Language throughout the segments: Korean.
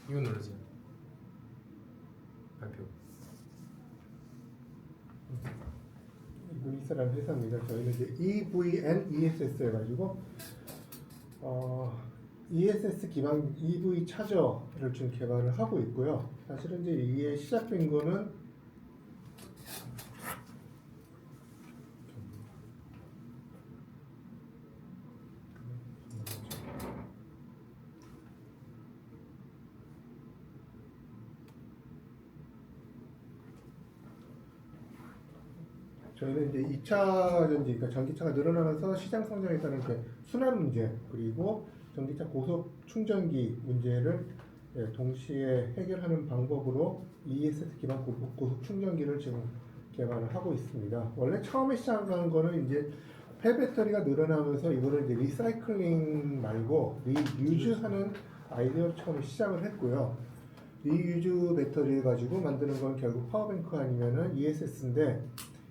이거 누르세요. 발표. 이사라는 회사입니다. 저희는 이제 EVN ESS 해가지고 ESS 기반 EV 차저를 지금 개발을 하고 있고요. 사실은 이제 이게 시작된 거는 저희는 이제 2차 전지, 그러니까 전기차가 늘어나면서 시장 성장에 따른 순환 문제, 그리고 전기차 고속 충전기 문제를 동시에 해결하는 방법으로 ESS 기반 고속 충전기를 지금 개발을 하고 있습니다. 원래 처음에 시작한 거는 이제 폐배터리가 늘어나면서 이거를 이제 리사이클링 말고 리유즈하는 아이디어로 처음에 시작을 했고요. 리유즈 배터리를 가지고 만드는 건 결국 파워뱅크 아니면은 ESS인데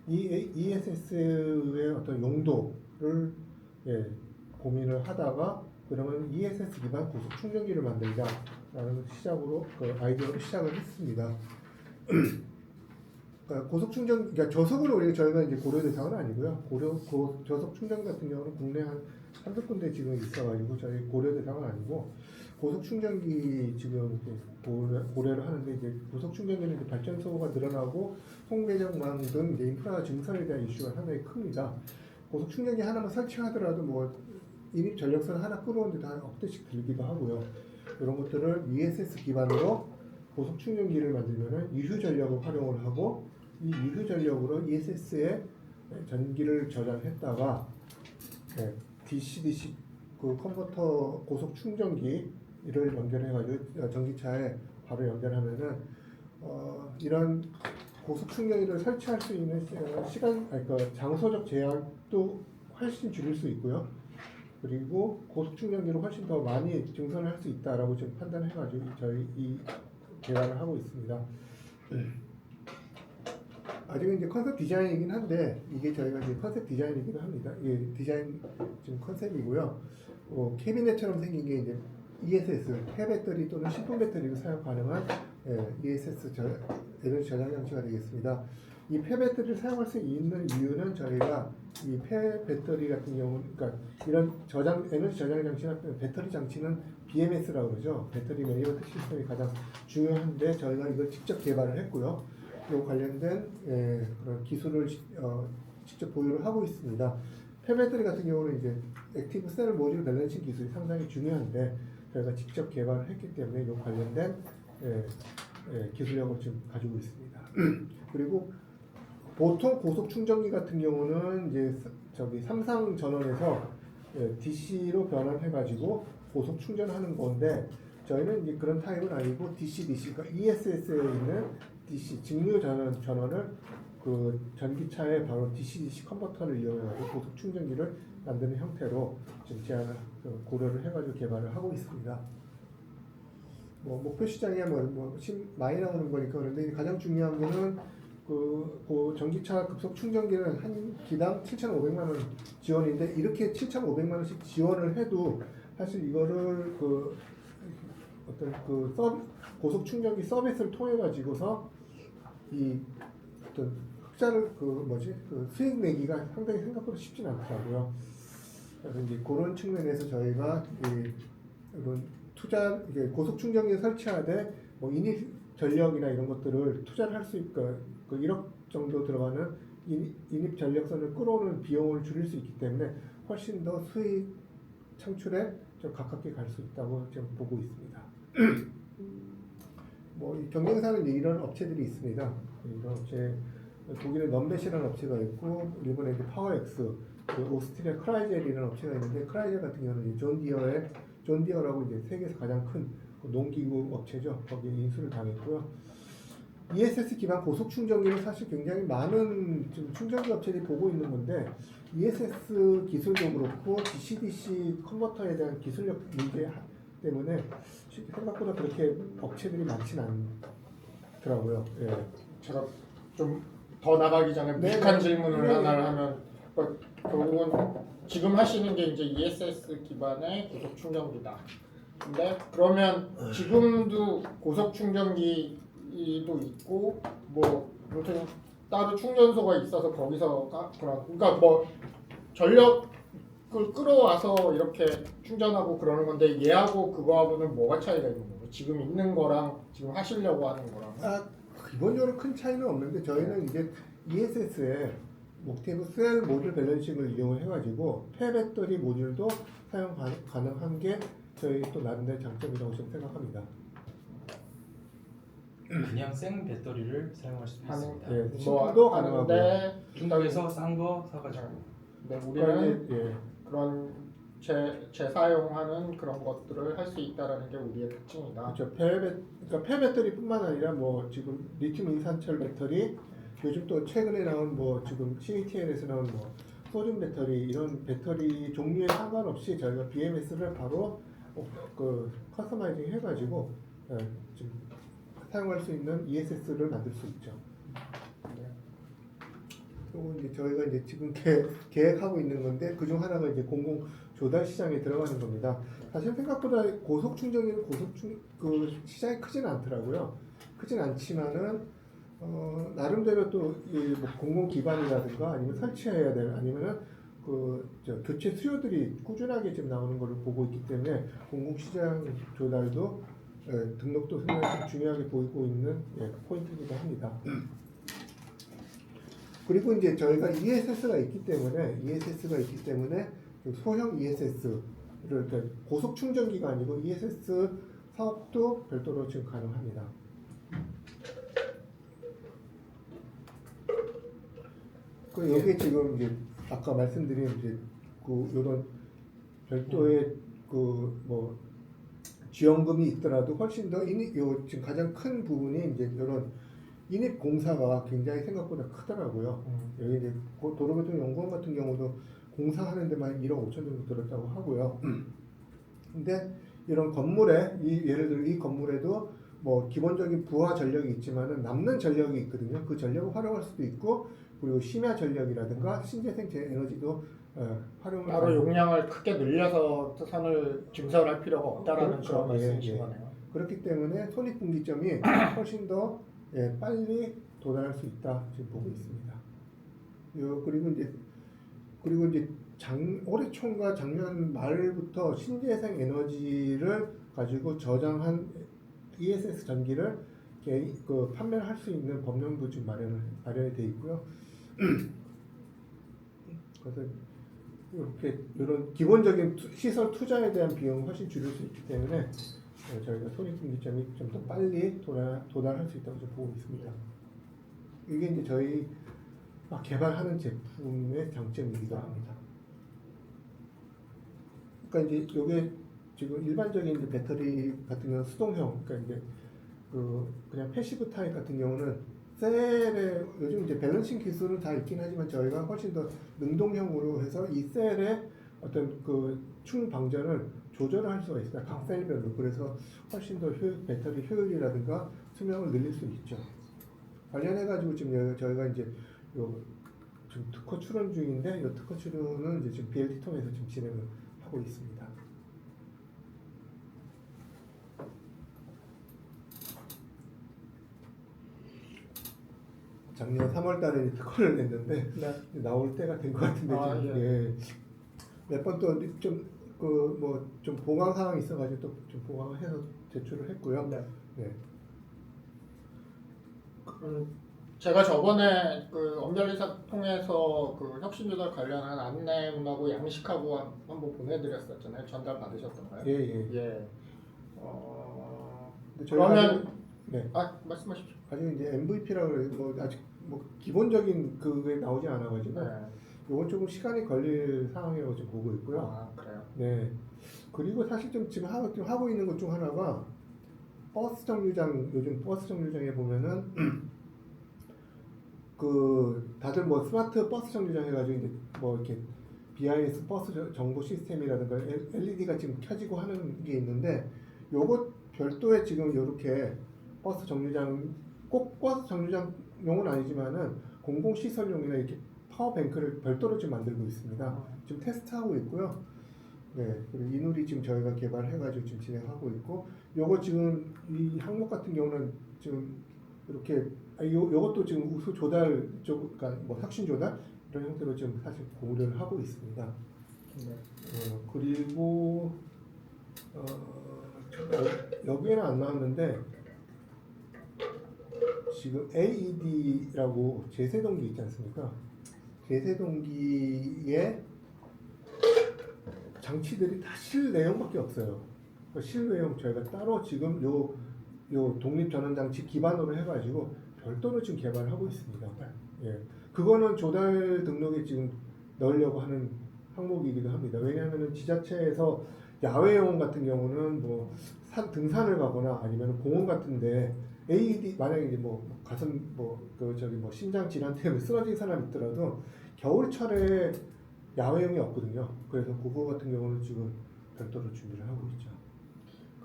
이 ESS의 어떤 용도를 고민을 하다가 그러면 ESS 기반 고속 충전기를 만들자라는 시작으로 아이디어로 시작을 했습니다. 그러니까 고속 충전, 그러니까 저속을 우리가 저희가 이제 고려 대상은 아니고요. 저속 충전 같은 경우는 국내 한 300군데 지금 있어가지고 저희 고려 대상은 아니고 고속 충전기 지금 고려를 하는데 이제 고속 충전기는 이제 발전소가 늘어나고 송배정망 등 이제 인프라 증설에 대한 이슈가 상당히 큽니다. 고속 충전기 하나만 설치하더라도 뭐 인입 전력선 하나 끌어오는데 다 억대씩 들기도 하고요. 이런 것들을 ESS 기반으로 고속 충전기를 만들면은 유휴 전력을 활용을 하고 이 유휴 전력으로 ESS에 전기를 저장했다가 DC-DC 그 컨버터 고속 충전기를 연결해가지고 전기차에 바로 연결하면은 이런 고속 충전기를 설치할 수 있는 그러니까 장소적 제약도 훨씬 줄일 수 있고요. 그리고 고속 충전기를 훨씬 더 많이 증선을 할 수 있다라고 지금 판단해가지고 저희 이 개발을 하고 있습니다. 아직은 이제 컨셉 디자인이긴 한데 이게 저희가 이제 컨셉 디자인이기도 합니다. 이게 디자인 지금 컨셉이고요. 캐비넷처럼 생긴 게 이제 ESS 폐배터리 또는 신품 배터리로 사용 가능한 ESS 에너지 저장 장치가 되겠습니다. 이 폐배터리를 사용할 수 있는 이유는 저희가 이 폐배터리 같은 경우는 그러니까 이런 에너지 저장 장치나 배터리 장치는 BMS라고 그러죠. 배터리 매니지먼트 시스템이 가장 중요한데 저희가 이걸 직접 개발을 했고요. 이 관련된 그런 기술을 직접 보유를 하고 있습니다. 폐배터리 같은 경우는 이제 액티브 셀 모듈 밸런싱 기술이 상당히 중요한데 저희가 직접 개발을 했기 때문에 이 관련된 기술력을 지금 가지고 있습니다. 그리고 보통 고속 충전기 같은 경우는 이제 삼상 전원에서 DC로 변환해가지고 고속 충전하는 건데 저희는 이제 그런 타입은 아니고 DC-DC, 그러니까 ESS에 있는 DC 직류 전원을 그 전기차에 바로 DC-DC 컨버터를 이용해가지고 고속 충전기를 만드는 형태로 지금 제안을 고려를 해가지고 개발을 하고 있습니다. 뭐 목표 시장이야 많이 나오는 거니까 그런데 가장 중요한 거는 그 전기차 급속 충전기는 한 기당 7,500만 원 지원인데 이렇게 7,500만 원씩 지원을 해도 사실 이거를 고속 충전기 서비스를 통해 가지고서 이 어떤 흑자를 수익 내기가 상당히 생각보다 쉽진 않더라고요. 그래서 이제 그런 측면에서 저희가 이런 고속 충전기에 설치하되 뭐 인입 전력이나 이런 것들을 투자를 할 수 있고 1억 정도 들어가는 인입 전력선을 끌어오는 비용을 줄일 수 있기 때문에 훨씬 더 수익 창출에 좀 가깝게 갈 수 있다고 지금 보고 있습니다. 뭐 경쟁사는 이런 업체들이 있습니다. 이런 업체 독일의 넘벳이라는 업체가 있고 일본의 파워엑스, 오스트리아 크라이젤이라는 업체가 있는데 크라이젤 같은 경우는 존 디어라고 이제 세계에서 가장 큰 농기구 업체죠. 거기에 인수를 당했고요. ESS 기반 고속 충전기는 사실 굉장히 많은 지금 충전기 업체들이 보고 있는 건데 ESS 기술도 그렇고 DC-DC 컨버터에 대한 기술력 문제 때문에 생각보다 그렇게 업체들이 많지는 않더라고요. 제가 좀 더 나가기 전에 비슷한 질문을 하나를 하면 결국은 지금 하시는 게 이제 ESS 기반의 고속 충전기다. 근데 그러면 지금도 고속 충전기도 있고 뭐 아무튼 따로 충전소가 있어서 거기서 그러니까 뭐 전력을 끌어와서 이렇게 충전하고 그러는 건데 얘하고 그거하고는 뭐가 차이가 있는 거예요? 지금 있는 거랑 지금 하시려고 하는 거랑. 기본적으로 큰 차이는 없는데 저희는 이제 ESS에 옥테이브 셀 모듈 밸런싱을 이용을 해가지고 폐배터리 모듈도 사용 가능한 게 저희 또 나름대로 장점이라고 저는 생각합니다. 그냥 생 배터리를 사용할 수도 있습니다. 예, 뭐 신품도 가능하고. 하는데 중국에서 싼 거 사가지고 네, 그러니까 우리는 이제, 예, 그런 재사용하는 그런 것들을 할 수 있다라는 게 우리의 특징이다. 그렇죠. 그러니까 폐배터리뿐만 아니라 뭐 지금 리튬 인산철 배터리, 요즘 또 최근에 나온 뭐 지금 CATL에서 나온 뭐 소듐 배터리 이런 배터리 종류에 상관없이 저희가 BMS를 바로 그 커스터마이징 해가지고 지금 사용할 수 있는 ESS를 만들 수 있죠. 그리고 이제 저희가 이제 지금 계획하고 있는 건데 그중 하나가 이제 공공 조달 시장에 들어가는 겁니다. 사실 생각보다 고속 충전기는 그 시장이 크지는 않더라고요. 크진 않지만은 나름대로 또뭐 공공 기반이라든가 아니면 설치해야 될 아니면은 교체 수요들이 꾸준하게 지금 나오는 것을 보고 있기 때문에 공공 시장 조달도 등록도 상당히 좀 중요하게 보이고 있는 포인트이기도 합니다. 그리고 이제 저희가 ESS가 있기 때문에 그 소형 ESS를 고속 충전기가 아니고 ESS 사업도 별도로 지금 가능합니다. 그 여기 지금 이제 아까 말씀드린 이제 그 요런 별도의 그 뭐 지원금이 있더라도 훨씬 더 지금 가장 큰 부분이 이제 이런 인입 공사가 굉장히 생각보다 크더라고요. 여기 이제 도로교통연구원 같은 경우도 공사하는 데만 1억 5천 정도 들었다고 하고요. 근데 이런 건물에 예를 들어 이 건물에도 뭐 기본적인 부하 전력이 있지만은 남는 전력이 있거든요. 그 전력을 활용할 수도 있고 그리고 심야 전력이라든가 신재생 에너지도 활용을 따로 용량을 크게 늘려서 선을 증설할 필요가 없다라는 그렇죠. 그런 예, 말씀이신 예. 거네요. 그렇기 때문에 손익분기점이 훨씬 더 빨리 도달할 수 있다 지금 보고 있습니다. 그리고 이제 올해 총과 작년 말부터 신재생 에너지를 가지고 저장한 ESS 전기를 판매를 할 수 있는 법령도 지금 마련이 돼 있고요. 그래서 이렇게 이런 기본적인 시설 투자에 대한 비용을 훨씬 줄일 수 있기 때문에 저희가 손익분기점이 좀 더 빨리 도달할 수 있다고 좀 보고 있습니다. 이게 이제 저희 막 개발하는 제품의 장점이기도 합니다. 그러니까 이제 이게 지금 일반적인 이제 배터리 같은 경우는 수동형, 그러니까 이제 그냥 패시브 타입 같은 경우는 셀에 요즘 이제 밸런싱 기술은 다 있긴 하지만 저희가 훨씬 더 능동형으로 해서 이 셀의 어떤 그 충방전을 조절을 할 수가 있어요. 각 셀별로. 그래서 훨씬 더 배터리 효율이라든가 수명을 늘릴 수 있죠. 관련해가지고 지금 저희가 이제 지금 특허 출원 중인데 이 특허 출원은 이제 지금 BLT 통해서 지금 진행을 하고 있습니다. 작년 3월달에 특허를 냈는데 나올 때가 된 것 같은데 몇 번 또 좀 보강 상황이 있어가지고 또 좀 보강을 해서 제출을 했고요. 제가 저번에 그 엄별리사 통해서 그 혁신조달 관련한 안내문하고 양식하고 한번 보내드렸었잖아요. 전달 받으셨던가요? 예. 그러면 네. 말씀하십시오. 아직 이제 MVP라고 해서 뭐 아직 뭐 기본적인 그게 나오지 않아가지고 요건 조금 시간이 걸릴 상황이라고 지금 보고 있고요. 그래요? 네. 그리고 사실 좀 지금 하고 있는 것 중 하나가 요즘 버스 정류장에 보면은 다들 뭐 스마트 버스 정류장 해가지고 이제 뭐 이렇게 BIS 버스 정보 시스템이라든가 LED가 지금 켜지고 하는 게 있는데 요것 별도의 지금 요렇게 버스 정류장 꼭 버스 정류장용은 아니지만은 공공시설용이나 이렇게 파워뱅크를 별도로 지금 만들고 있습니다. 지금 테스트하고 있고요. 네, 그리고 이누리 지금 저희가 개발해가지고 지금 진행하고 있고, 요거 지금 이 항목 같은 경우는 지금 이렇게 요것도 지금 우수 조달 쪽, 그러니까 뭐 혁신 조달 이런 형태로 지금 사실 고려를 하고 있습니다. 네. 그리고 여기에는 안 나왔는데 지금 AED라고 제세동기 있지 않습니까? 제세동기에 장치들이 다 실내용밖에 없어요. 그 실내용 저희가 따로 지금 요 독립전원장치 기반으로 해가지고 별도로 지금 개발을 하고 있습니다. 예, 그거는 조달 등록에 지금 넣으려고 하는 항목이기도 합니다. 왜냐하면 지자체에서 야외용 같은 경우는 뭐 등산을 가거나 아니면 공원 같은데 AED 만약에 이제 뭐 가슴 뭐 심장 질환 때문에 쓰러진 사람이 있더라도 겨울철에 야외용이 없거든요. 그래서 그거 같은 경우는 지금 별도로 준비를 하고 있죠.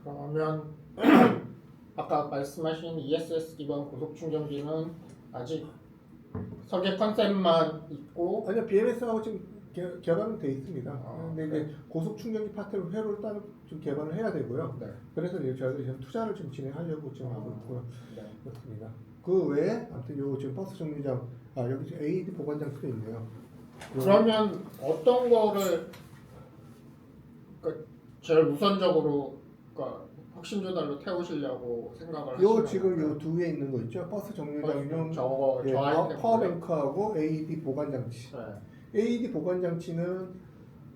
그러면 아까 말씀하신 ESS 기반 고속 충전기는 아직 설계 컨셉만 있고 아니요, BMS하고 지금 개발은 돼 있습니다. 근데 네. 이제 고속 충전기 파트를 회로를 따로 좀 개발을 해야 되고요. 네. 그래서 이제 저희가 지금 투자를 좀 진행하려고 지금 하고 있고요. 네. 그렇습니다. 그 외에 아무튼 요 지금 버스 정류장 여기 지금 AED 보관 장치도 있네요. 그러면 어떤 거를 그러니까 제일 우선적으로 그러니까 혁신 조달로 태우시려고 생각을 하시는 요 지금 건가요? 요 두 개 있는 거 있죠? 버스 정류장용 저거 예, 저 아이템 파워뱅크하고 AED 보관 장치. 네. AED 보관 장치는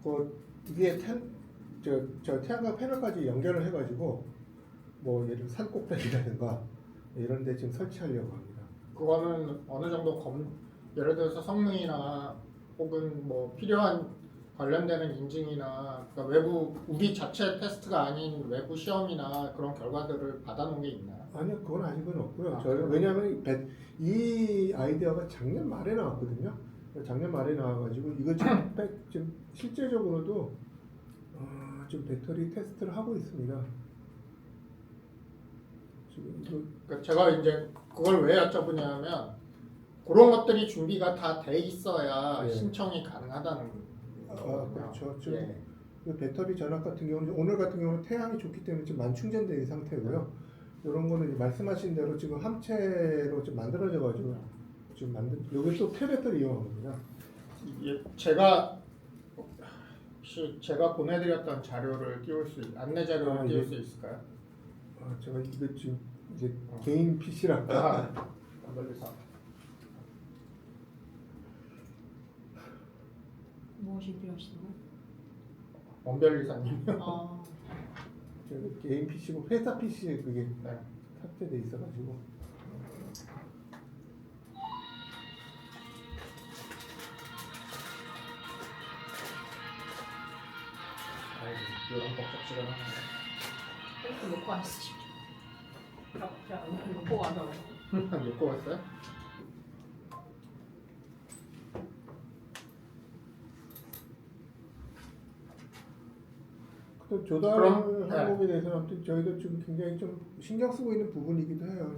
그 위에 저 태양광 패널까지 연결을 해가지고 뭐 예를 산 꼭대기라든가 이런 데 지금 설치하려고 합니다. 그거는 어느 정도 예를 들어서 성능이나 혹은 뭐 필요한 관련되는 인증이나 그러니까 외부 우리 자체 테스트가 아닌 외부 시험이나 그런 결과들을 받아놓은 게 있나요? 아니요, 그건 아직은 없고요. 그래요? 왜냐하면 이 아이디어가 작년 말에 나왔거든요. 작년 말에 나와가지고 이거 지금 실제적으로도 지금 배터리 테스트를 하고 있습니다. 지금 이거 그러니까 제가 이제 그걸 왜 여쭤보냐면 그런 것들이 준비가 다 돼 있어야 예. 신청이 가능하다는 거거든요. 그렇죠. 지금 예. 그 배터리 전압 같은 경우는 오늘 같은 경우는 태양이 좋기 때문에 지금 만충전된 상태고요. 이런 거는 이제 말씀하신 대로 지금 함체로 좀 만들어져가지고 지금 여기 또 폐배터리 이용한 겁니다. 제가 혹시 제가 보내드렸던 자료를 안내 자료를 띄울 예. 수 있을까요? 제가 이거 지금 이제 개인 PC라서 멀리서 무엇이 필요하시나요? 원별리사님. 아, 제가 개인 PC고 회사 PC에 그게 네. 탑재돼 있어가지고 아이고 이런 법적지가 펜트 놓고 왔으십시오. 자, 놓고 와서. 놓고 왔어요? 또 조달 그럼, 항목에 대해서는 아무튼 저희도 지금 굉장히 좀 신경 쓰고 있는 부분이기도 해요.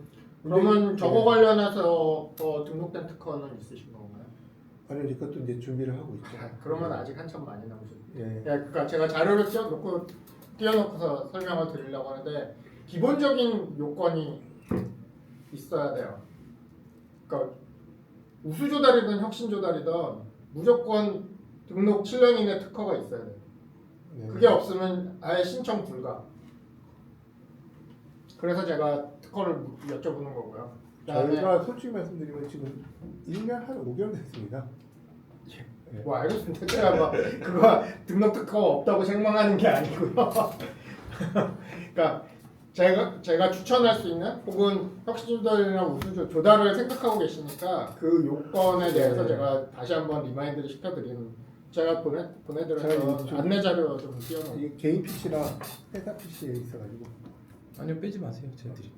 그러면 근데, 저거 관련해서 등록된 특허는 있으신 건가요? 아니 이것도 이제 준비를 하고 있죠. 그러면 아직 한참 많이 남으셨네요. 예. 그러니까 제가 자료를 띄워놓고서 설명을 드리려고 하는데 기본적인 요건이 있어야 돼요. 그러니까 우수 조달이든 혁신 조달이든 무조건 등록 7년 이내 특허가 있어야 돼요. 네. 그게 없으면 아예 신청 불가. 그래서 제가 특허를 여쭤보는 거고요. 그다음에 저희가 솔직히 말씀드리면 지금 1년 한 5개월 됐습니다. 예. 뭐 알겠습니다. 제가 뭐 그거 등록 특허가 없다고 생각하는 게 아니고요. 그러니까 제가 추천할 수 있는 혹은 혁신 조달이나 우수 조달을 생각하고 계시니까 그 요건에 대해서 네. 제가 다시 한번 리마인드를 시켜드리는 제가 제가 보내드려서 좀- 안내 자료 좀 띄워놓은. 이게 개인 PC라 회사 PC에 있어가지고 아니요, 빼지 마세요. 제가 드릴게요.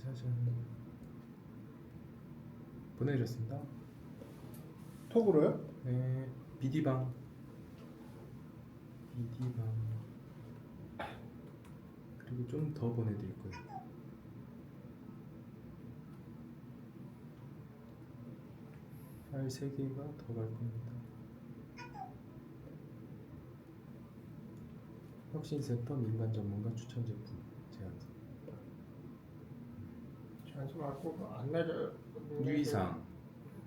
사전 보내드렸습니다. 톡으로요? 네, BD방 그리고 좀 더 보내드릴 거예요. 파일 3개가 더 갈 겁니다. 혁신센터 민간 전문가 추천 제품 제안서. 제안서 말고 안내를 유의사항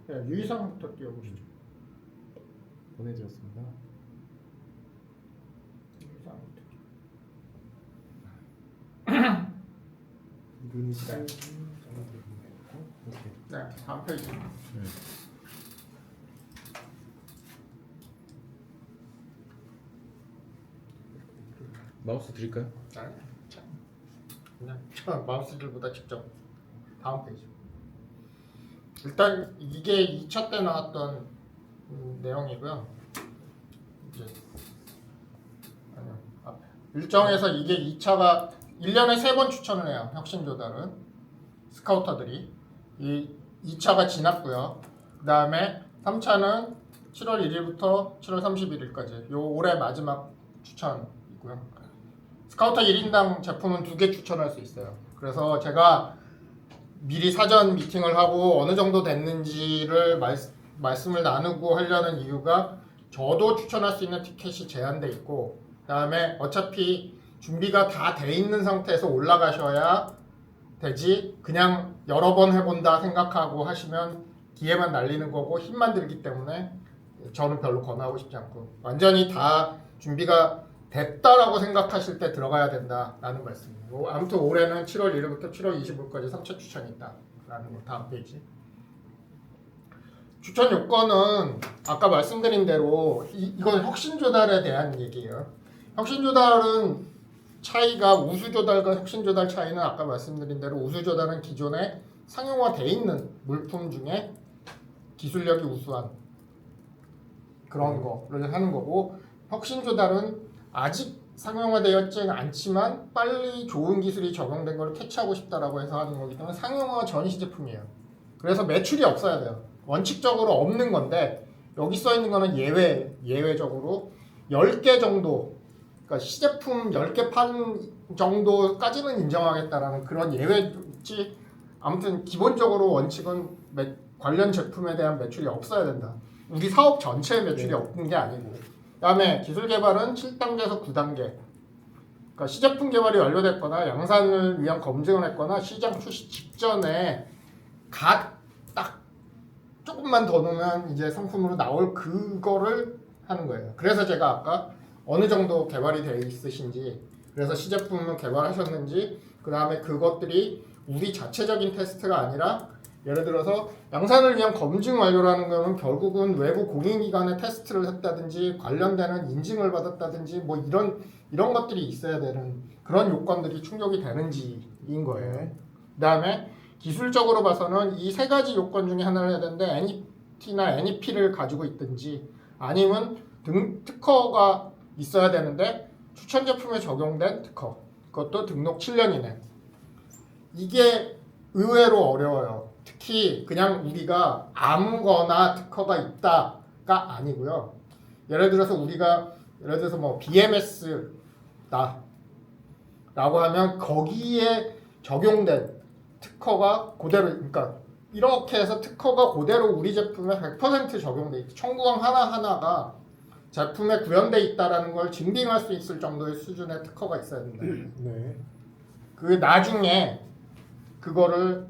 네, 유의사항부터 띄워보시죠. 보내드렸습니다. 유의사항부터. 유니스 오케이. 네, 다음 페이지. 마우스 드릴까요? 자, 그냥 마우스들보다 직접 다음 페이지. 일단 이게 2차 때 나왔던 내용이고요. 이제 아니요, 앞에 일정에서 이게 2차가 1년에 3번 추천을 해요. 혁신 조달은 스카우터들이 이 2차가 지났고요. 그 다음에 3차는 7월 1일부터 7월 31일까지 요 올해 마지막 추천이고요. 스카우터 1인당 제품은 2개 추천할 수 있어요. 그래서 제가 미리 사전 미팅을 하고 어느 정도 됐는지를 말씀을 나누고 하려는 이유가 저도 추천할 수 있는 티켓이 제한돼 있고 그다음에 어차피 준비가 다 돼 있는 상태에서 올라가셔야 되지 그냥 여러 번 해본다 생각하고 하시면 기회만 날리는 거고 힘만 들기 때문에 저는 별로 권하고 싶지 않고 완전히 다 준비가 됐다라고 생각하실 때 들어가야 된다라는 말씀이고 아무튼 올해는 7월 1일부터 7월 25일까지 3차 추천이 있다라는 거 다음 페이지. 추천 요건은 아까 말씀드린 대로 이건 혁신 조달에 대한 얘기예요. 혁신 조달은 차이가 우수 조달과 혁신 조달 차이는 아까 말씀드린 대로 우수 조달은 기존에 상용화돼 있는 물품 중에 기술력이 우수한 그런 거를 하는 거고 혁신 조달은 아직 상용화되었지는 않지만 빨리 좋은 기술이 적용된 걸 캐치하고 싶다라고 해서 하는 거기 때문에 상용화 전시 제품이에요. 그래서 매출이 없어야 돼요. 원칙적으로 없는 건데 여기 써 있는 거는 예외적으로 10개 정도 그러니까 시제품 10개 판 정도까지는 인정하겠다라는 그런 예외지 아무튼 기본적으로 원칙은 관련 제품에 대한 매출이 없어야 된다. 우리 사업 전체의 매출이 없는 게 아니고 그다음에 기술 개발은 7단계에서 9단계 그러니까 시제품 개발이 완료됐거나 양산을 위한 검증을 했거나 시장 출시 직전에 딱 조금만 더 넣으면 이제 상품으로 나올 그거를 하는 거예요. 그래서 제가 아까 어느 정도 개발이 되어 있으신지 그래서 시제품을 개발하셨는지 그 다음에 그것들이 우리 자체적인 테스트가 아니라 예를 들어서 양산을 위한 검증 완료라는 거는 결국은 외부 공인기관의 테스트를 했다든지 관련되는 인증을 받았다든지 뭐 이런 것들이 있어야 되는 그런 요건들이 충족이 되는지인 거예요. 그 다음에 기술적으로 봐서는 이 세 가지 요건 중에 하나를 해야 되는데 NET나 NEP를 가지고 있든지 아니면 특허가 있어야 되는데 추천 제품에 적용된 특허 그것도 등록 7년 이내 이게 의외로 어려워요. 특히 그냥 우리가 아무거나 특허가 있다가 아니고요. 예를 들어서 뭐 BMS다 라고 하면 거기에 적용된 특허가 그대로 그러니까 이렇게 해서 특허가 그대로 우리 제품에 100% 적용돼 있고 청구항 하나하나가 제품에 구현돼 있다라는 걸 증빙할 수 있을 정도의 수준의 특허가 있어야 된다. 네. 그 나중에 그거를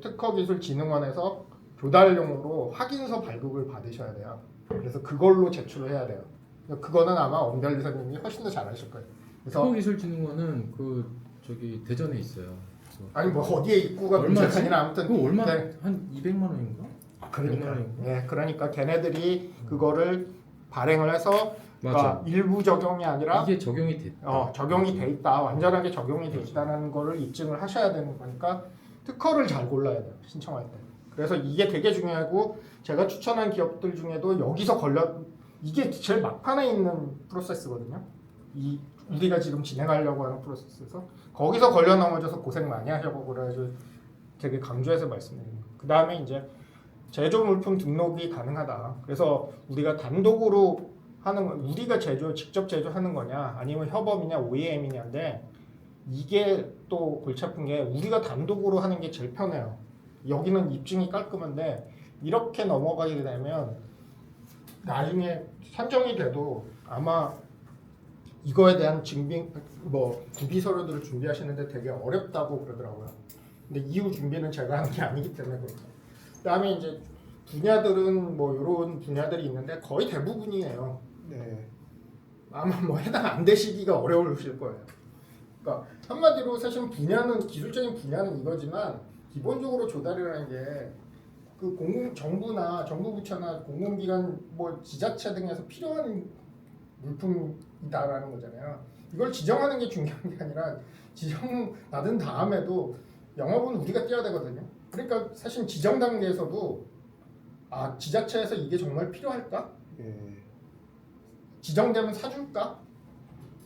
특허기술진흥원에서 조달용으로 확인서 발급을 받으셔야 돼요. 그래서 그걸로 제출을 해야 돼요. 그거는 아마 엄별 이사님이 훨씬 더 잘하실 거예요. 그래서 특허기술진흥원은 대전에 있어요. 아니 뭐 어디에 입구가 문제가 아니라 아무튼 그 얼마 네. 한 200만 원인가? 그러니까 걔네들이 그거를 발행을 해서 그러니까 일부 적용이 아니라 이게 적용이 됐다. 적용이 돼 있다. 완전하게 적용이 돼 있다는 거를 입증을 하셔야 되는 거니까 특허를 잘 골라야 돼요. 신청할 때. 그래서 이게 되게 중요하고 제가 추천한 기업들 중에도 여기서 이게 제일 막판에 있는 프로세스거든요. 이 우리가 지금 진행하려고 하는 프로세스에서 거기서 걸려 넘어져서 고생 많이 하려고 그래가지고 되게 강조해서 말씀드리는 거예요. 그 다음에 이제 제조 물품 등록이 가능하다. 그래서 우리가 단독으로 하는 우리가 직접 제조하는 거냐 아니면 협업이냐 OEM이냐인데 이게 또 골치 아픈 게 우리가 단독으로 하는 게 제일 편해요. 여기는 입증이 깔끔한데 이렇게 넘어가게 되면 나중에 산정이 돼도 아마 이거에 대한 증빙 구비 서류들을 준비하시는데 되게 어렵다고 그러더라고요. 근데 이후 준비는 제가 하는 게 아니기 때문에 그렇죠. 그다음에 이제 분야들은 뭐 이런 분야들이 있는데 거의 대부분이에요. 네. 아마 뭐 해당 안 되시기가 어려우실 거예요. 그러니까 한마디로 사실 분야는 기술적인 분야는 이거지만 기본적으로 조달이라는 게 그 정부나 정부 부처나 공공기관 뭐 지자체 등에서 필요한 물품이다라는 거잖아요. 이걸 지정하는 게 중요한 게 아니라 지정 받은 다음에도 영업은 우리가 뛰어야 되거든요. 그러니까 사실 지정 단계에서도 지자체에서 이게 정말 필요할까? 예. 지정되면 사줄까?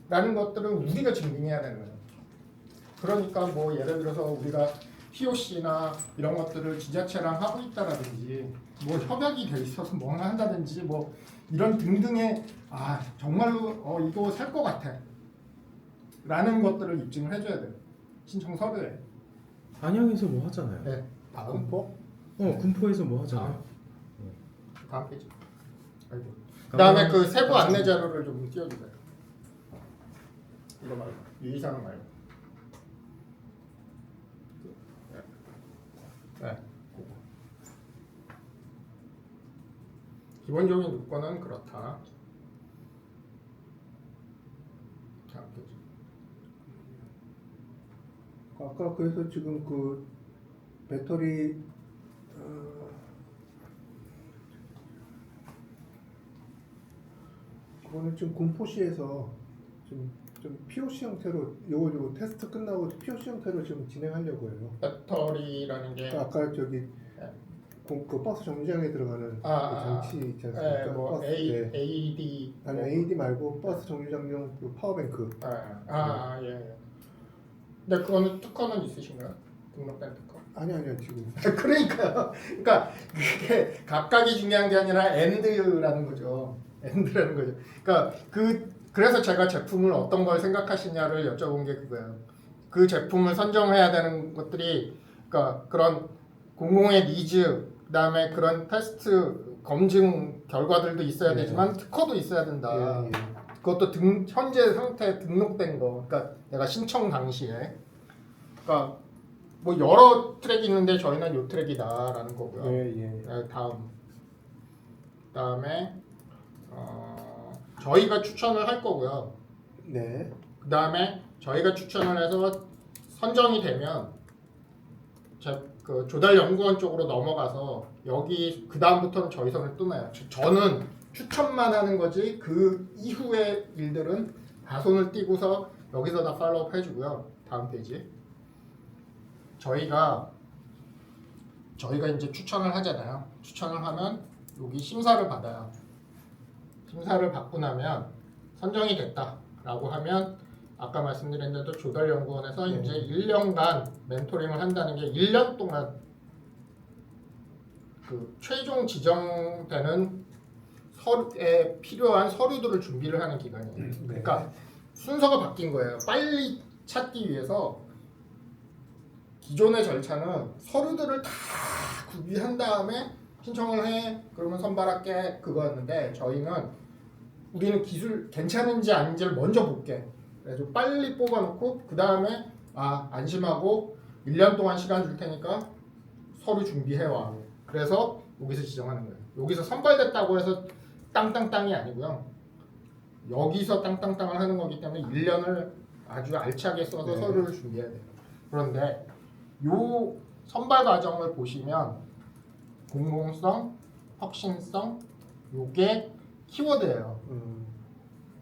라는 것들은 우리가 증빙해야 되는 거예요. 그러니까 뭐 예를 들어서 우리가 POC나 이런 것들을 지자체랑 하고 있다라든지 뭐 협약이 돼 있어서 뭔가 한다든지 뭐 이런 등등의 정말로 이거 살 것 같아 라는 것들을 입증을 해줘야 돼요. 신청 서류에. 안양에서 뭐 하잖아요. 네. 다음 군포? 군포에서 뭐 하잖아요. 다음 페이지. 그다음에 그 세부 안내 자료를 좀 띄워주세요. 이거 말고 유의사항 말고. 네. 기본적인 요건은 그렇다. 다음 페이지. 아까 그래서 지금 그 배터리 이거는 지금 군포시에서 좀 POC 형태로 요거 테스트 끝나고 POC 형태로 지금 진행하려고 해요. 배터리라는 게 아까 저기 그 버스 정류장에 들어가는 그 장치 있지 않습니까? 뭐 버스, AED 아니 AED 말고 버스 정류장용 그 파워뱅크. 예. 근데 그거는 특허는 있으신가요? 등록된 특허? 아니요 지금. 그러니까 그게 각각이 중요한 게 아니라 엔드라는 거죠. 엔드라는 거죠. 그러니까 그래서 제가 제품을 어떤 걸 생각하시냐를 여쭤본 게 그거예요. 그 제품을 선정해야 되는 것들이 그러니까 그런 공공의 니즈 그다음에 그런 테스트 검증 결과들도 있어야 되지만 특허도 있어야 된다. 예. 그것도 현재 상태에 등록된 거. 그러니까 내가 신청 당시에. 그러니까 뭐 여러 트랙이 있는데 저희는 요 트랙이다라는 거고요. 예. 네, 다음에 저희가 추천을 할 거고요. 네. 그다음에 저희가 추천을 해서 선정이 되면 그 조달연구원 쪽으로 넘어가서 여기 그 다음부터는 저희 손을 떠나요. 저는 추천만 하는 거지 그 이후의 일들은 다 손을 띄고서 여기서 다 팔로우업 해주고요. 다음 페이지. 저희가 이제 추천을 하잖아요. 추천을 하면 여기 심사를 받아요. 심사를 받고 나면 선정이 됐다라고 하면 아까 말씀드린 대로 조달연구원에서 이제 1년간 멘토링을 한다는 게 1년 동안 그 최종 지정되는 서류에 필요한 서류들을 준비를 하는 기간이에요. 그러니까 순서가 바뀐 거예요. 빨리 찾기 위해서 기존의 절차는 서류들을 다 구비한 다음에 신청을 해 그러면 선발할게 그거였는데 우리는 기술 괜찮은지 아닌지를 먼저 볼게. 그래서 빨리 뽑아놓고 그 다음에 안심하고 1년 동안 시간 줄 테니까 서류 준비해와. 그래서 여기서 지정하는 거예요. 여기서 선발됐다고 해서 땅땅땅이 아니고요. 여기서 땅땅땅을 하는 거기 때문에 1년을 아주 알차게 써서 서류를 준비해야 돼요. 그런데 요 선발 과정을 보시면 공공성, 혁신성 요게 키워드예요.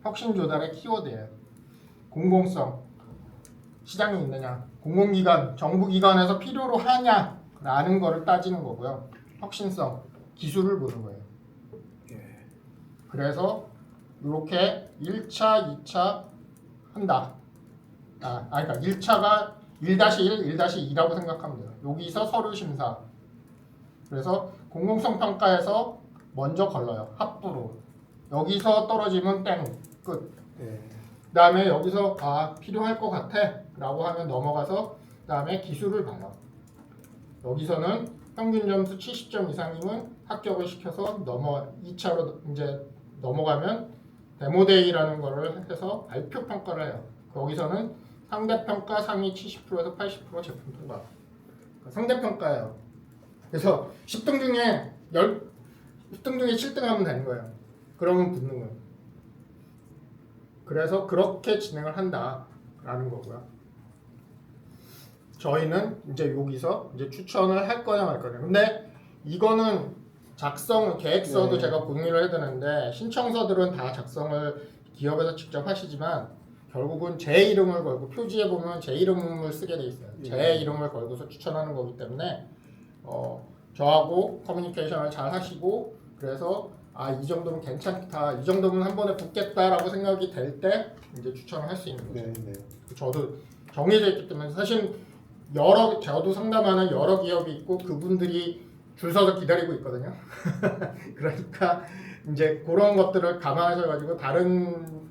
혁신 조달의 키워드예요. 공공성, 시장이 있느냐, 공공기관, 정부기관에서 필요로 하냐라는 거를 따지는 거고요. 혁신성, 기술을 보는 거예요. 그래서 이렇게 1차, 2차 한다. 그러니까 1차가 1-1, 1-2라고 생각하면 돼요. 여기서 서류 심사. 그래서 공공성 평가에서 먼저 걸러요. 합부로. 여기서 떨어지면 땡. 끝. 예. 그다음에 여기서 필요할 것 같아 라고 하면 넘어가서 그다음에 기술을 봐요. 여기서는 평균 점수 70점 이상이면 합격을 시켜서 2차로 이제 넘어가면 데모데이라는 거를 해서 발표 평가를 해요. 거기서는 상대평가 상위 70%에서 80% 제품 통과. 상대평가예요. 그래서 10등 중에 10등 중에 7등 하면 되는 거예요. 그러면 붙는 거예요. 그래서 그렇게 진행을 한다라는 거고요. 저희는 이제 여기서 이제 추천을 할 거냐 말 거냐. 근데 이거는 계획서도 네. 제가 공유를 해드는데 신청서들은 다 작성을 기업에서 직접 하시지만 결국은 제 이름을 걸고 표지에 보면 제 이름을 쓰게 돼 있어요. 제 네. 이름을 걸고서 추천하는 거기 때문에 저하고 커뮤니케이션을 잘 하시고 그래서 이 정도면 괜찮다, 이 정도면 한 번에 붙겠다라고 생각이 될 때 이제 추천을 할 수 있는 거죠. 네, 네. 저도 정해져 있기 때문에 사실 저도 상담하는 여러 기업이 있고 그분들이 줄 서서 기다리고 있거든요. 그러니까 이제 그런 것들을 감안하셔가지고 다른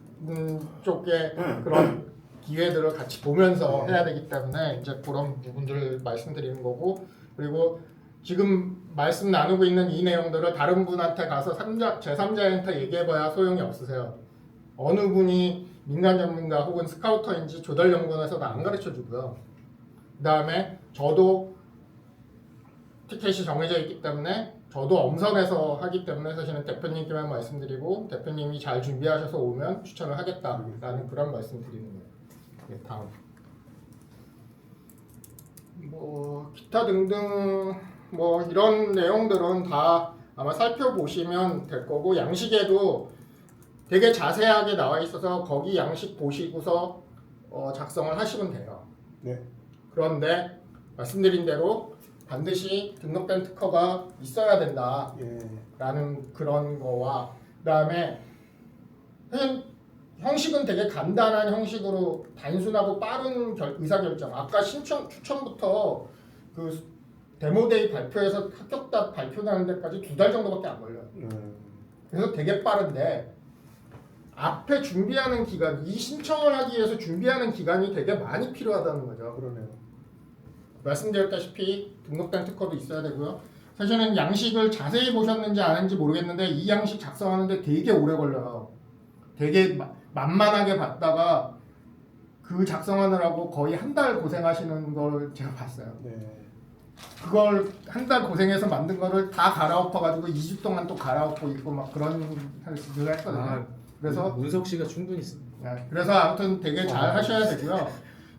쪽에 그런 기회들을 같이 보면서 해야 되기 때문에 이제 그런 부분들을 말씀드리는 거고 그리고 지금 말씀 나누고 있는 이 내용들을 다른 분한테 가서 제3자한테 얘기해봐야 소용이 없으세요. 어느 분이 민간 전문가 혹은 스카우터인지 조달 연구원에서도 안 가르쳐 주고요. 그 다음에 저도 티켓이 정해져 있기 때문에 저도 엄선해서 하기 때문에 사실은 대표님께만 말씀드리고 대표님이 잘 준비하셔서 오면 추천을 하겠다라는 그런 말씀 드리는 거예요. 네, 다음. 기타 등등 이런 내용들은 다 아마 살펴보시면 될 거고 양식에도 되게 자세하게 나와 있어서 거기 양식 보시고서 작성을 하시면 돼요. 네. 그런데 말씀드린 대로 반드시 등록된 특허가 있어야 된다라는 예. 그런 거와 그다음에 형식은 되게 간단한 형식으로 단순하고 빠른 의사결정. 아까 추천부터 그 데모데이 발표에서 합격자 발표하는 데까지 2달 정도밖에 안 걸려요. 그래서 되게 빠른데 앞에 준비하는 기간, 이 신청을 하기 위해서 준비하는 기간이 되게 많이 필요하다는 거죠. 그러네요. 말씀드렸다시피 등록된 특허도 있어야 되고요. 사실은 양식을 자세히 보셨는지 안 했는지 모르겠는데 이 양식 작성하는데 되게 오래 걸려요. 되게 만만하게 봤다가 그 작성하느라고 거의 한 달 고생하시는 걸 제가 봤어요. 네. 그걸 한 달 고생해서 만든 거를 다 갈아엎어가지고 2주 동안 또 갈아엎고 있고 막 그런 늘 했거든요. 그래서 문석 씨가 충분히 그래서 아무튼 되게 잘 하셔야 되고요.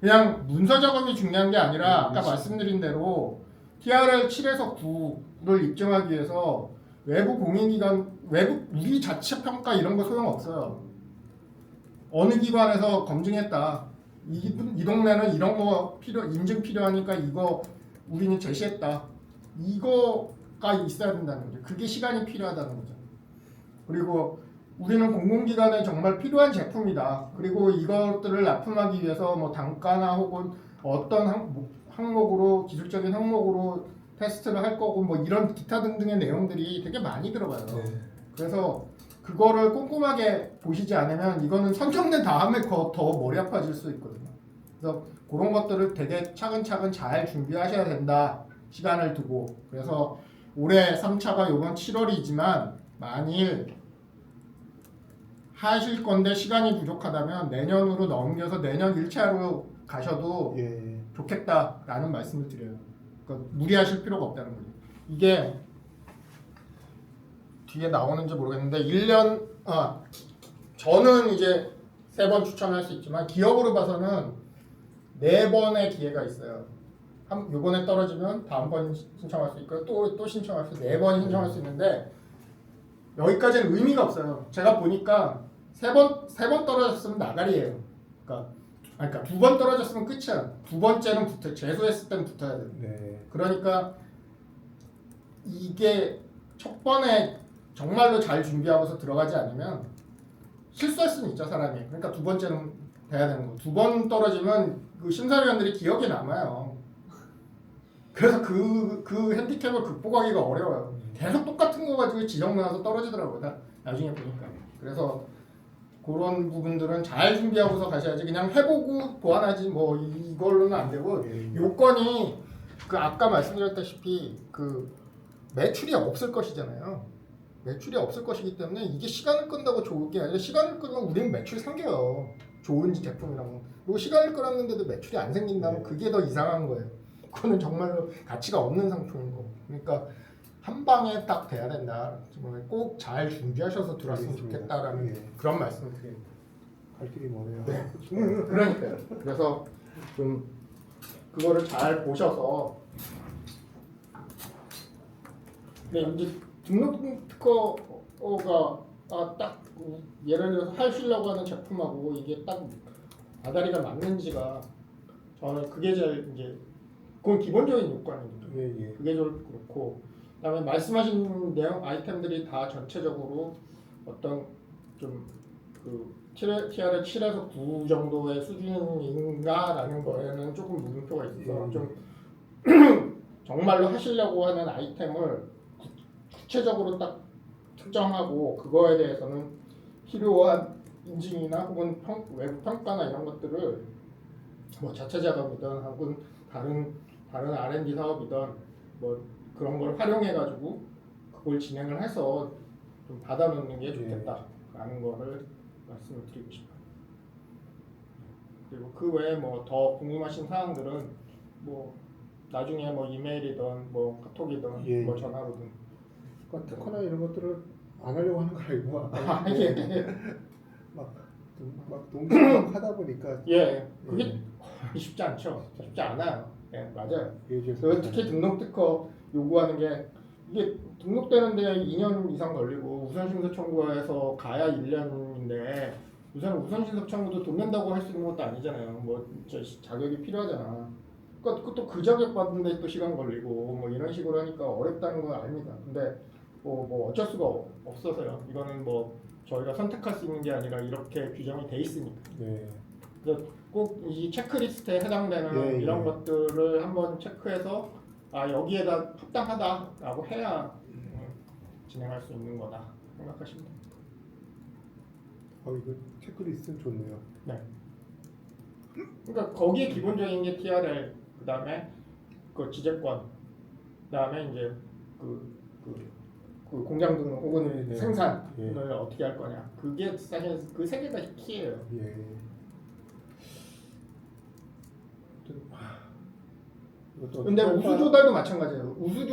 그냥 문서 작업이 중요한 게 아니라 아까 말씀드린 대로 TRL 7에서 9를 입증하기 위해서 외부 공인기관, 우리 자체 평가 이런 거 소용없어요. 어느 기관에서 검증했다. 이 동네는 이런 거 인증 필요하니까 이거 우리는 제시했다. 이거가 있어야 된다는 거죠. 그게 시간이 필요하다는 거죠. 그리고 우리는 공공기관에 정말 필요한 제품이다. 그리고 이것들을 납품하기 위해서 단가나 혹은 어떤 항목으로 기술적인 항목으로 테스트를 할 거고 이런 기타 등등의 내용들이 되게 많이 들어가요. 네. 그래서 그거를 꼼꼼하게 보시지 않으면 이거는 선정된 다음에 더 머리 아파질 수 있거든요. 그래서 그런 것들을 되게 차근차근 잘 준비하셔야 된다. 시간을 두고. 그래서 올해 3차가 이번 7월이지만 만일 하실 건데 시간이 부족하다면 내년으로 넘겨서 내년 1차로 가셔도 예. 좋겠다라는 말씀을 드려요. 그러니까 무리하실 필요가 없다는 거죠. 이게 뒤에 나오는지 모르겠는데 1년 저는 이제 3번 추천할 수 있지만 기업으로 봐서는 4번의 기회가 있어요. 요번에 떨어지면 다음번 신청할 수 있고 또 신청할 수 4번 신청할 수 있는데 여기까지는 의미가 없어요. 제가 보니까 3번 떨어졌으면 나가리예요. 그러니까 2번 떨어졌으면 끝이야. 2번째는 재수했을 때는 붙어야 돼요. 네. 그러니까 이게 첫 번에 정말로 잘 준비하고서 들어가지 않으면 실수할 수는 있죠, 사람이. 그러니까 2번째는 돼야 되는 거. 2번 떨어지면 그 심사위원들이 기억에 남아요. 그래서 그 핸디캡을 극복하기가 어려워요. 계속 똑같은 거 가지고 지적 나와서 떨어지더라고요. 나중에 보니까. 그래서 그런 부분들은 잘 준비하고서 가셔야지. 그냥 해보고 보완하지 뭐 이걸로는 안 되고 요건이 그 아까 말씀드렸다시피 그 매출이 없을 것이잖아요. 매출이 없을 것이기 때문에 이게 시간을 끈다고 좋은 게 아니라 시간을 끄면 우리는 매출이 생겨요. 좋은 제품이라면. 그리고 시간을 끌었는데도 매출이 안 생긴다면 그게 더 이상한 거예요. 그거는 정말로 가치가 없는 상품인 거고. 그러니까 한 방에 딱 돼야 된다. 꼭 잘 준비하셔서 들어왔으면 좋겠다라는 그런 말씀을 드립니다. 갈 길이 머네요. 그러니까요. 그래서 좀 그거를 잘 보셔서 근데 이제 등록 특허가 딱 예를 들어서 하시려고 하는 제품하고 이게 딱 아다리가 맞는지가 저는 그게 제일 이제 그건 기본적인 요건입니다. 예. 그게 좀 그렇고 그다음에 말씀하신 내용 아이템들이 다 전체적으로 어떤 좀그 TR의 7에서 9 정도의 수준인가라는 거에는 조금 물음표가 있어서 좀 정말로 하시려고 하는 아이템을 구체적으로 딱 특정하고 그거에 대해서는 필요한 인증이나 혹은 외부 평가나 이런 것들을 뭐 자체 작업이든 혹은 다른 R&D 사업이든 뭐 그런 걸 활용해 가지고 그걸 진행을 해서 좀 받아놓는 게 좋겠다라는 거를 말씀을 드리고 싶어요. 그리고 그 외에 뭐 더 궁금하신 사항들은 뭐 나중에 뭐 이메일이든 뭐 카톡이든 뭐 전화로든 그러니까 특허나 이런 것들을 안 하려고 하는 거 아니고 예. 막 동시에 하다 보니까 예, 그게 쉽지 않죠. 쉽지 않아요. 예, 맞아요. 예지에서 그 특히 등록 특허 요구하는 게 이게 등록되는데 2년 이상 걸리고 우선심사 청구해서 가야 1년인데 우선심사 청구도 돈 낸다고 할 수 있는 것도 아니잖아요. 뭐 자격이 필요하잖아. 그러니까 그것도 그 자격 받는데 또 시간 걸리고 뭐 이런 식으로 하니까 어렵다는 건 압니다. 근데 뭐 어쩔 수가 없어서요. 이거는 뭐 저희가 선택할 수 있는 게 아니라 이렇게 규정이 돼 있으니까. 네. 그래서 꼭 이 체크리스트에 해당되는 이런 것들을 한번 체크해서 여기에다 합당하다라고 해야 진행할 수 있는 거다 생각하시면 됩니다. 이거 체크리스트는 좋네요. 네. 그러니까 거기에 기본적인 게 TRL, 그다음에 그 지재권, 그다음에 이제 그 공장 등록 혹은 생산을 어떻게 할 거냐. 그게 사실 그 세 개가 키예요. 예. 근데 우수 조달도 마찬가지예요. 우수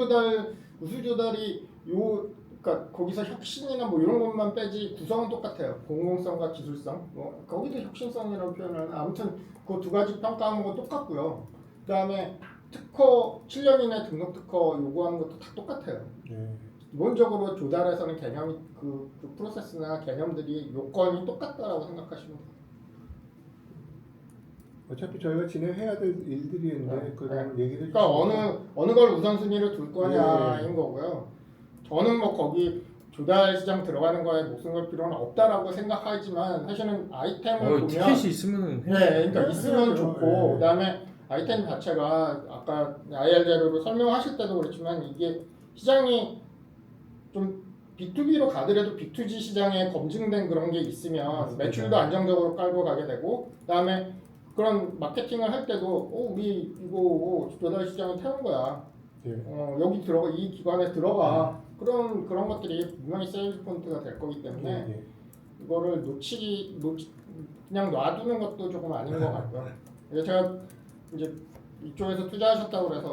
조달이 그러니까 거기서 혁신이나 뭐 이런 것만 빼지 구성은 똑같아요. 공공성과 기술성. 뭐 거기도 혁신성이라고 표현을 아무튼 그 두 가지 평가하는 건 똑같고요. 그다음에 특허 7년 이내 등록 특허 요구하는 것도 다 똑같아요. 기본적으로 조달에서는 개념이 그 프로세스나 개념들이 요건이 똑같다라고 생각하시면 돼요. 어차피 저희가 진행해야 될 일들이 있는데 그런 얘기를 그러니까 어느 걸 우선순위로 둘 거냐인 거고요. 저는 뭐 거기 조달 시장 들어가는 거에 목숨 걸 필요는 없다라고 생각하지만 사실은 아이템을 보면 티켓이 있으면은 그러니까 있으면 좋고 그다음에 아이템 자체가 아까 IR 자료로 설명하실 때도 그렇지만 이게 시장이 좀 B2B로 가더라도 B2G 시장에 검증된 그런 게 있으면 매출도 안정적으로 깔고 가게 되고 그다음에 그런 마케팅을 할 때도 우리 이거 조달 시장에 태운 거야. 여기 들어가 이 기관에 들어가 그런 것들이 분명히 세일즈 포인트가 될 거기 때문에 이거를 그냥 놔두는 것도 조금 아닌 것 같고요. 그래서 제가 이제 이쪽에서 투자하셨다고 그래서